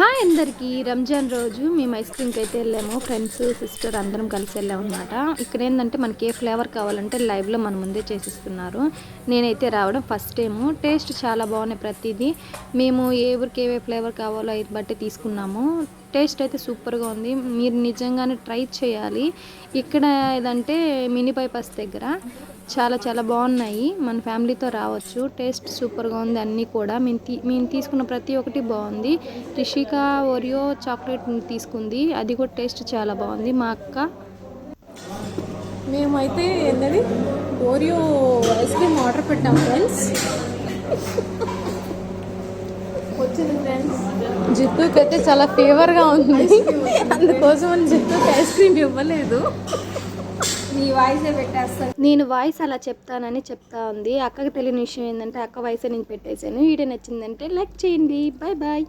Hi అందరికీ రంజాన్ రోజు మేము ఐస్ క్రీమ్కి అయితే వెళ్ళాము. ఫ్రెండ్స్ సిస్టర్ అందరం కలిసి వెళ్ళాము అనమాట. ఇక్కడ ఏంటంటే మనకి ఏ ఫ్లేవర్ కావాలంటే లైవ్లో మన ముందే చేసిస్తున్నారు. నేనైతే రావడం ఫస్ట్ టైము. టేస్ట్ చాలా బాగున్నాయి ప్రతిదీ. మేము ఏ ఊరికి ఏ ఫ్లేవర్ కావాలో అది బట్టి తీసుకున్నాము. టేస్ట్ అయితే సూపర్గా ఉంది. మీరు నిజంగానే ట్రై చేయాలి. ఇక్కడ ఏదంటే మినీ బైపాస్ దగ్గర చాలా చాలా బాగున్నాయి. మన ఫ్యామిలీతో రావచ్చు. టేస్ట్ సూపర్గా ఉంది. అన్నీ కూడా మేము తీసుకున్న ప్రతి ఒక్కటి బాగుంది. రిషిక ఓరియో చాక్లెట్ తీసుకుంది, అది కూడా టేస్ట్ చాలా బాగుంది. మా అక్క మేమైతే ఏంటది ఓరియో ఐస్ క్రీమ్ ఆర్డర్ పెట్టాం ఫ్రెండ్స్. వచ్చింది ఫ్రెండ్స్. జిత్తుకి అయితే చాలా ఫేవర్గా ఉంది, అందుకోసం అని జిత్తుకి ఐస్ క్రీమ్ ఇవ్వలేదు. నీ వాయిసే పెట్టేస్తాను. నేను వాయిస్ అలా చెప్తానని చెప్తా ఉంది. అక్కకి తెలియని విషయం ఏంటంటే అక్క వాయిసే నేను పెట్టేశాను. వీడియో నచ్చిందంటే లైక్ చేయండి. Bye bye.